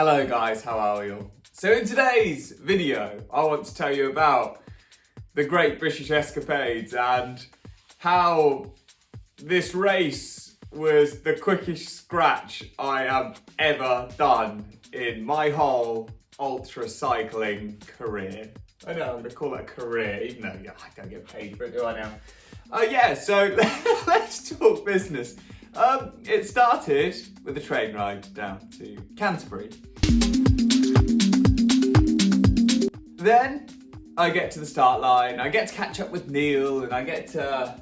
Hello guys, how are you? So in today's video, I want to tell you about the Great British Escapades and how this race was the quickest scratch I have ever done in my whole ultra cycling career. I know I'm going to call it a career, even though I don't get paid for it, do I now? So let's talk business. It started with a train ride down to Canterbury. Then I get to the start line, I get to catch up with Neil, and I get to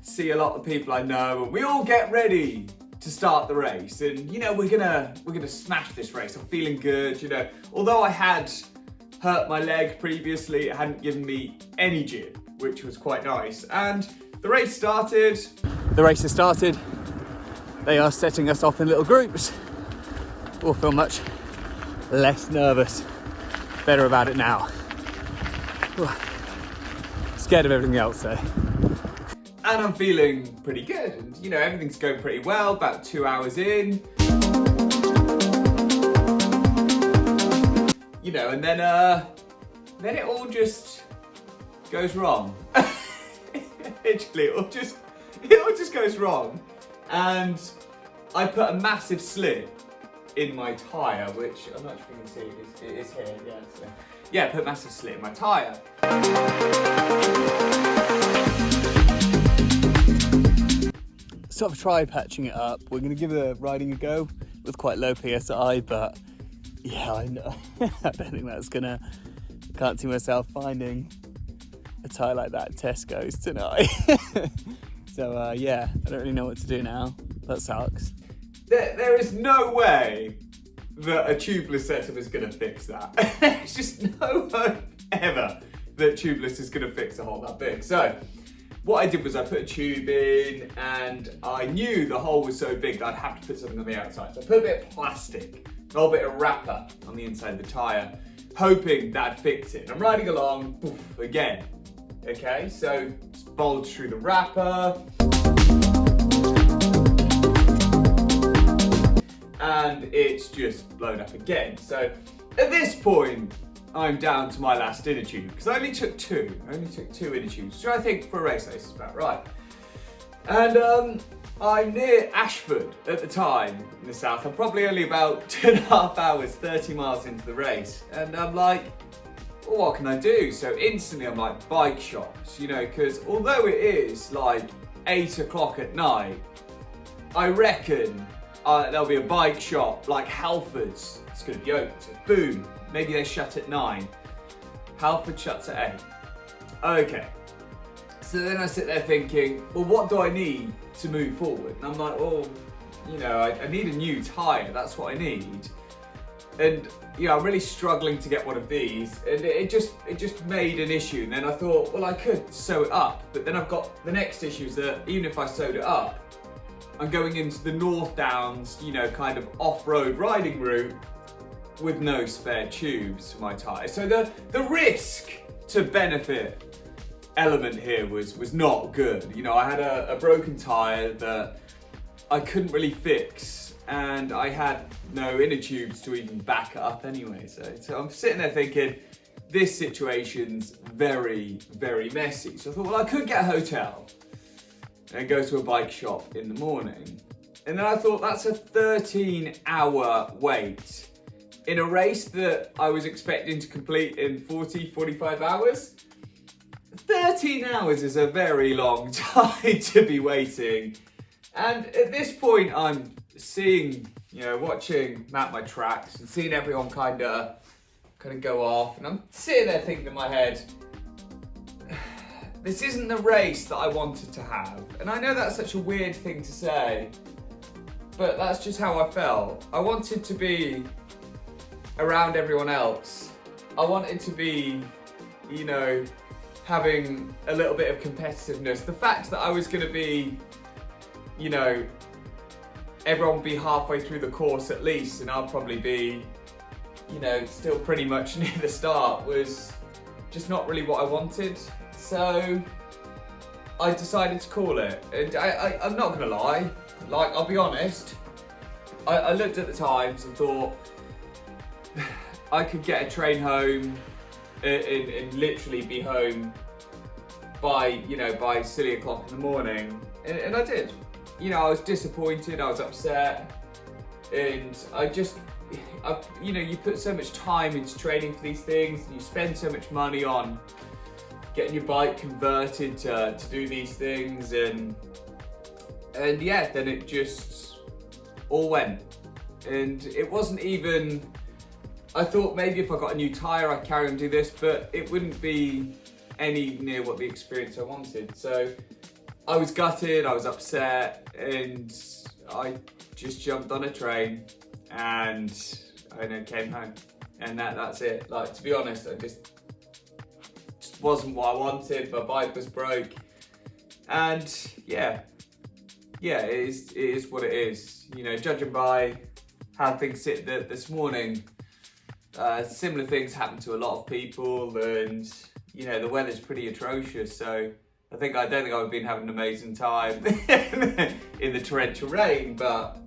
see a lot of people I know, and we all get ready to start the race. And we're gonna smash this race. I'm feeling good, Although I had hurt my leg previously, it hadn't given me any gym, which was quite nice. And the race started. The race has started. They are setting us off in little groups. We'll feel much less nervous. Better about it now. Scared of everything else though. And I'm feeling pretty good. And everything's going pretty well, about 2 hours in. And then it all just goes wrong. Literally, it all just goes wrong. And I put a massive slit in my tyre, which I'm not sure if you can see, it is here, I put a massive slit in my tyre. So I've tried patching it up. We're going to give the riding a go with quite low PSI, but I know. I don't think that's can't see myself finding a tyre like that at Tesco's tonight. So I don't really know what to do now. That sucks. There is no way that a tubeless setup is going to fix that. There's just no hope ever that tubeless is going to fix a hole that big. So what I did was I put a tube in, and I knew the hole was so big that I'd have to put something on the outside. So I put a bit of plastic, a little bit of wrapper on the inside of the tyre, hoping that'd fix it. I'm riding along, poof, again. Okay, so just bulge through the wrapper. And it's just blown up again. So at this point, I'm down to my last inner tube, because I only took two inner tubes, which I think for a race is about right. And I'm near Ashford at the time in the south. I'm probably only about 2.5 hours, 30 miles into the race. And I'm like, well, what can I do? So instantly I'm like, bike shops, because although it is like 8 o'clock at night, I reckon there'll be a bike shop like Halfords. It's going to be open. So boom, maybe they shut at 9. Halford shuts at 8. Okay. So then I sit there thinking, well, what do I need to move forward? And I'm like, well, I need a new tyre. That's what I need. And I'm really struggling to get one of these, and it just made an issue. And then I thought, well, I could sew it up, but then I've got the next issue is that even if I sewed it up, I'm going into the North Downs, kind of off-road riding route with no spare tubes for my tyre. So the risk to benefit element here was not good. I had a broken tyre that I couldn't really fix, and I had no inner tubes to even back it up anyway. So I'm sitting there thinking, this situation's very, very messy. So I thought, well, I could get a hotel and go to a bike shop in the morning. And then I thought, that's a 13-hour wait in a race that I was expecting to complete in 40, 45 hours. 13 hours is a very long time to be waiting. And at this point, I'm seeing, watching Map My Tracks and seeing everyone kind of go off. And I'm sitting there thinking in my head, this isn't the race that I wanted to have. And I know that's such a weird thing to say, but that's just how I felt. I wanted to be around everyone else. I wanted to be, having a little bit of competitiveness. The fact that I was going to be, everyone would be halfway through the course at least, and I'll probably be, still pretty much near the start, was just not really what I wanted. So I decided to call it. And I'm not gonna lie, like, I'll be honest, I looked at the times and thought I could get a train home and literally be home by silly o'clock in the morning. And I did. I was disappointed, I was upset, and you put so much time into training for these things, and you spend so much money on getting your bike converted to do these things, and yeah, then it just all went. And it wasn't even, I thought maybe if I got a new tyre I'd carry on and do this, but it wouldn't be any near what the experience I wanted. So I was gutted, I was upset, and I just jumped on a train and I came home. And that's it. Like, to be honest, I just wasn't what I wanted. My bike was broke. And yeah, it is what it is. Judging by how things sit this morning, similar things happen to a lot of people, and the weather's pretty atrocious, so I don't think I would been having an amazing time in the torrential rain, but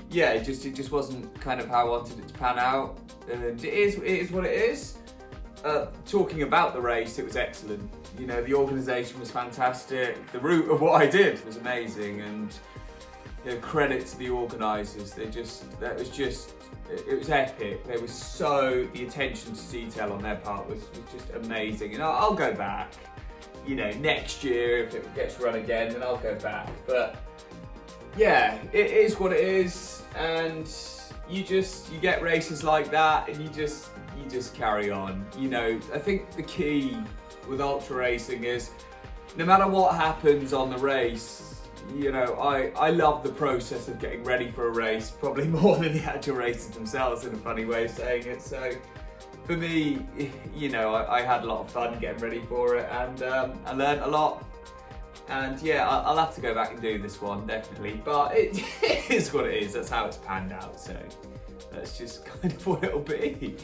yeah, it just wasn't kind of how I wanted it to pan out, and it is what it is. Talking about the race, it was excellent. The organisation was fantastic. The route of what I did was amazing, and credit to the organisers. It was epic. The attention to detail on their part was just amazing. And I'll go back, next year if it gets run again, then I'll go back. But yeah, it is what it is, and you get races like that, and you just carry on. I think the key with ultra racing is no matter what happens on the race, I love the process of getting ready for a race, probably more than the actual races themselves, in a funny way of saying it. So for me, I had a lot of fun getting ready for it, and I learned a lot. And yeah, I'll have to go back and do this one, definitely. But it is what it is, that's how it's panned out. So that's just kind of what it'll be.